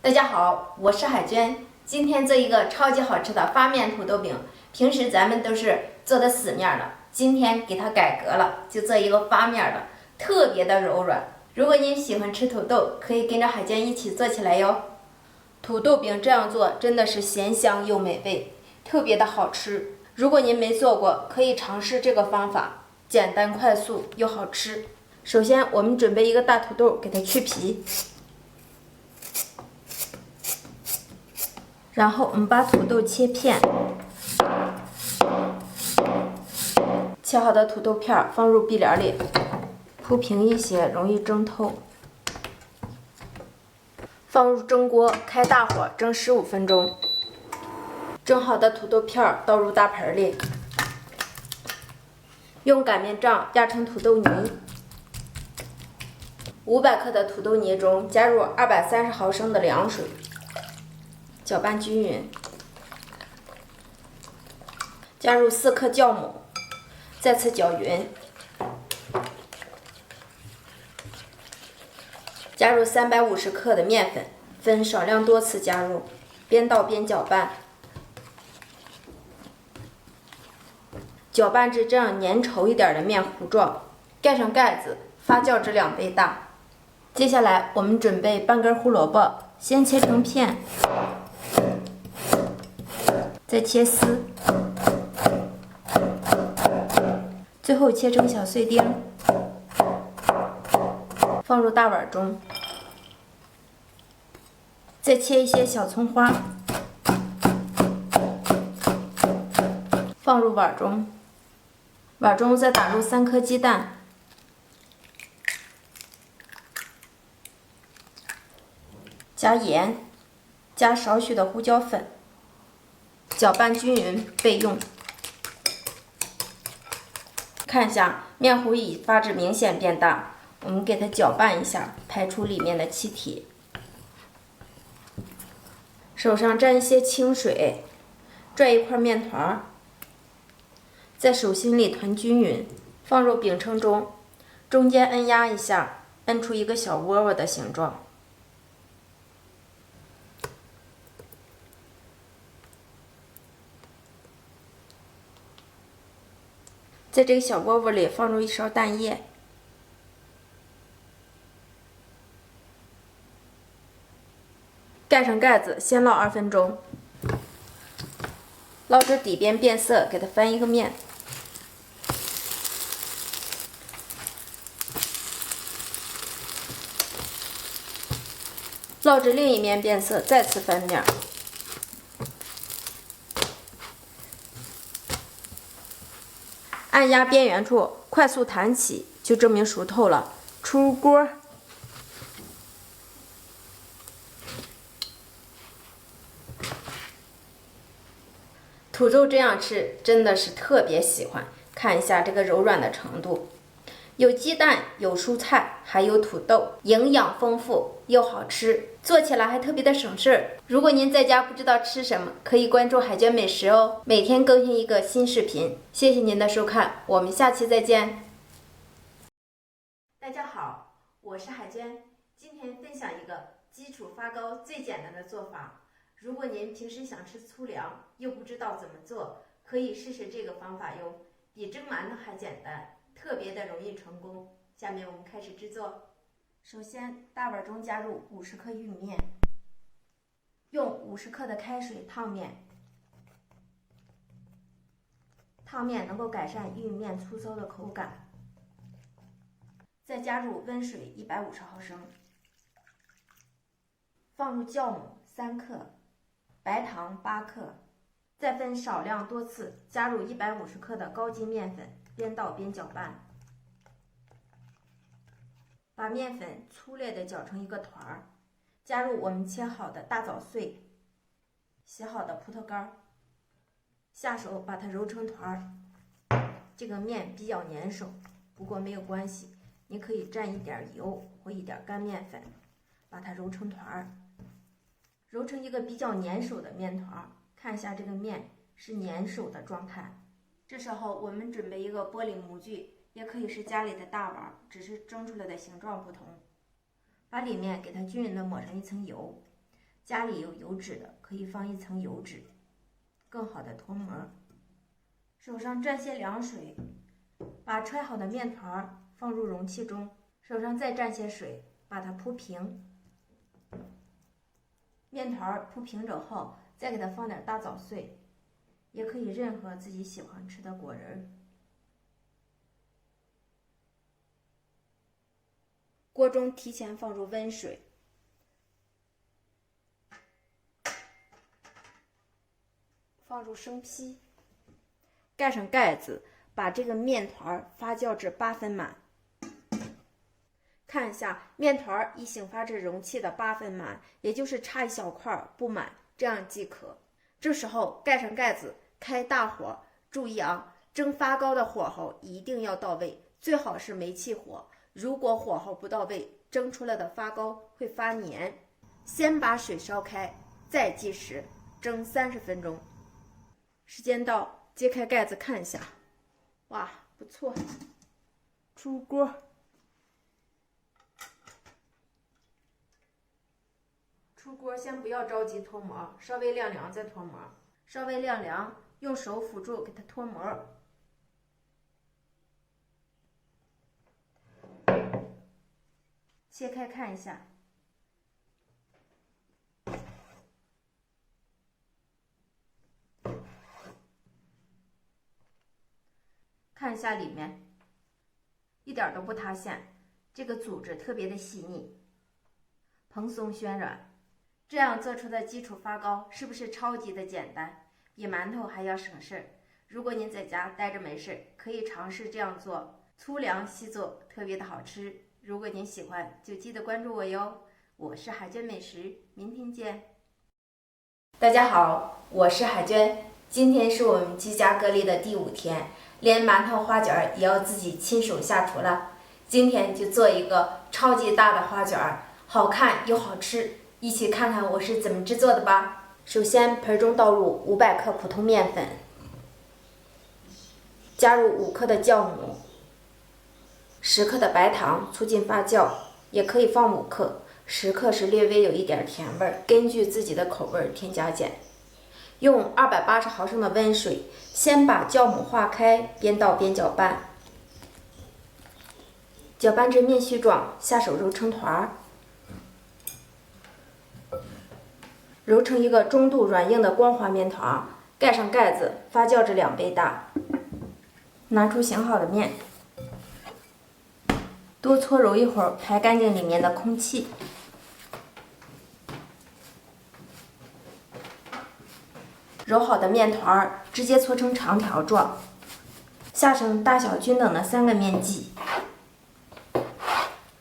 大家好，我是海娟，今天做一个超级好吃的发面土豆饼。平时咱们都是做的死面的，今天给它改革了，就做一个发面的，特别的柔软。如果您喜欢吃土豆，可以跟着海娟一起做起来哟。土豆饼这样做真的是咸香又美味，特别的好吃。如果您没做过，可以尝试这个方法，简单快速又好吃。首先，我们准备一个大土豆，给它去皮。然后我们把土豆切片，切好的土豆片放入碧莲里，铺平一些，容易蒸透。放入蒸锅，开大火蒸15分钟。蒸好的土豆片倒入大盆里，用擀面杖压成土豆泥。500克的土豆泥中加入230毫升的凉水。搅拌均匀，加入4克酵母，再次搅匀，加入350克的面粉，分少量多次加入，边倒边搅拌，搅拌至这样粘稠一点的面糊状，盖上盖子，发酵至2倍大。接下来我们准备半根胡萝卜，先切成片。再切丝，最后切成小碎丁，放入大碗中。再切一些小葱花，放入碗中。碗中再打入3颗鸡蛋，加盐，加少许的胡椒粉。搅拌均匀备用。看一下面糊已发质明显变大，我们给它搅拌一下，排出里面的气体。手上沾一些清水，拽一块面团，在手心里团均匀，放入饼铛中，中间按压一下，按出一个小窝窝的形状。在这个小窝窝里放入1勺蛋液，盖上盖子，先烙2分钟。烙至底边变色，给它翻一个面。烙至另一面变色，再次翻面。按压边缘处，快速弹起，就证明熟透了。出锅。土豆这样吃真的是特别喜欢，看一下这个柔软的程度。有鸡蛋，有蔬菜，还有土豆，营养丰富又好吃，做起来还特别的省事儿。如果您在家不知道吃什么，可以关注海娟美食哦，每天更新一个新视频。谢谢您的收看，我们下期再见。大家好，我是海娟，今天分享一个基础发糕最简单的做法。如果您平时想吃粗粮，又不知道怎么做，可以试试这个方法哟，比蒸馒头还简单。特别的容易成功。下面我们开始制作。首先，大碗中加入50克玉米面，用50克的开水烫面，烫面能够改善玉米面粗糙的口感。再加入温水150毫升，放入酵母3克，白糖8克，再分少量多次加入150克的高筋面粉。边倒边搅拌，把面粉粗略地搅成一个团儿，加入我们切好的大枣碎、洗好的葡萄干，下手把它揉成团儿。这个面比较粘手，不过没有关系，你可以蘸一点油或一点干面粉，把它揉成团儿，揉成一个比较粘手的面团。看一下这个面是粘手的状态。这时候我们准备一个玻璃模具，也可以是家里的大碗，只是蒸出来的形状不同。把里面给它均匀的抹上一层油，家里有油纸的，可以放一层油纸，更好的脱模。手上蘸些凉水，把揣好的面团放入容器中，手上再蘸些水，把它铺平。面团铺平之后，再给它放点大枣碎，也可以任何自己喜欢吃的果仁。锅中提前放入温水，放入生坯，盖上盖子，把这个面团发酵至8分满。看一下，面团已醒发至容器的8分满，也就是差一小块不满，这样即可。这时候盖上盖子，开大火。注意啊，蒸发糕的火候一定要到位，最好是煤气火。如果火候不到位，蒸出来的发糕会发黏。先把水烧开，再计时，蒸30分钟。时间到，揭开盖子看一下，哇，不错，出锅。出锅先不要着急脱模，稍微晾凉再脱模。稍微晾凉，用手辅助给它脱模。切开看一下，看一下里面，一点都不塌陷，这个组织特别的细腻，蓬松暄软。这样做出的基础发糕是不是超级的简单，比馒头还要省事儿？如果您在家待着没事，可以尝试这样做，粗粮细做，特别的好吃。如果您喜欢，就记得关注我哟。我是海娟美食，明天见。大家好，我是海娟。今天是我们居家隔离的第5天，连馒头花卷也要自己亲手下厨了。今天就做一个超级大的花卷，好看又好吃。一起看看我是怎么制作的吧。首先，盆中倒入500克普通面粉，加入5克的酵母，10克的白糖，促进发酵，也可以放5克，10克是略微有一点甜味，根据自己的口味添加减。用280毫升的温水，先把酵母化开，边倒边搅拌，搅拌至面絮状，下手揉成团，揉成一个中度软硬的光滑面团，盖上盖子，发酵至2倍大。拿出醒好的面，多搓揉一会儿，排干净里面的空气。揉好的面团直接搓成长条状，下成大小均等的3个面剂。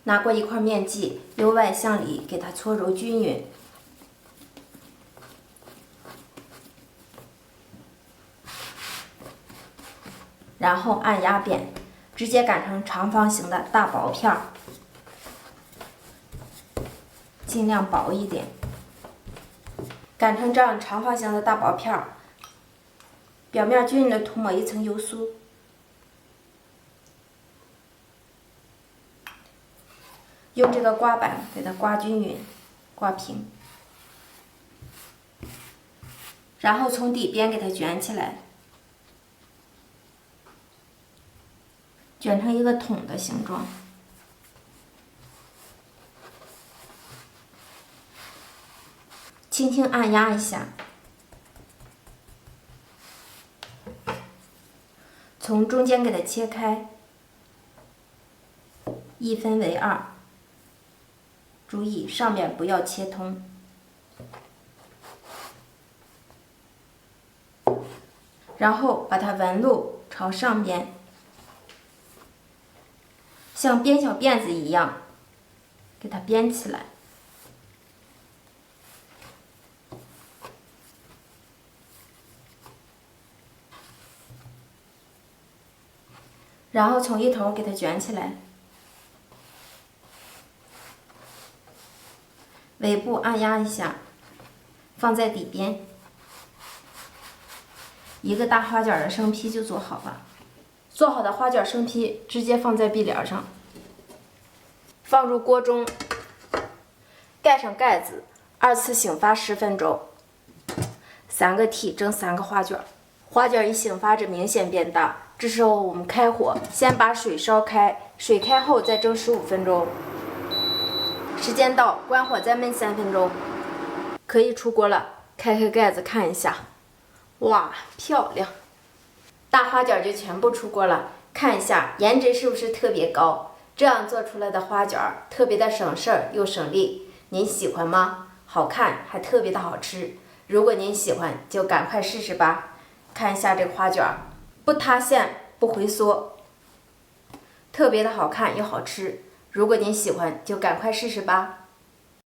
拿过一块面剂，由外向里给它搓揉均匀。然后按压扁，直接擀成长方形的大薄片儿，尽量薄一点。擀成这样长方形的大薄片儿，表面均匀的涂抹一层油酥，用这个刮板给它刮均匀、刮平，然后从底边给它卷起来。卷成一个桶的形状，轻轻按压一下，从中间给它切开，一分为2，注意上面不要切通。然后把它纹路朝上边，像编小辫子一样，给它编起来。然后从一头给它卷起来，尾部按压一下，放在底边。一个大花卷的生坯就做好了。做好的花卷生坯直接放在壁帘上，放入锅中，盖上盖子2次醒发10分钟。3个屉蒸3个花卷，花卷一醒发着明显变大，这时候我们开火，先把水烧开，水开后再蒸15分钟。时间到，关火再焖3分钟，可以出锅了。开开盖子看一下，哇，漂亮！大花卷就全部出锅了，看一下颜值是不是特别高？这样做出来的花卷特别的省事儿又省力，您喜欢吗？好看还特别的好吃。如果您喜欢，就赶快试试吧。看一下这个花卷，不塌陷，不回缩，特别的好看又好吃。如果您喜欢，就赶快试试吧。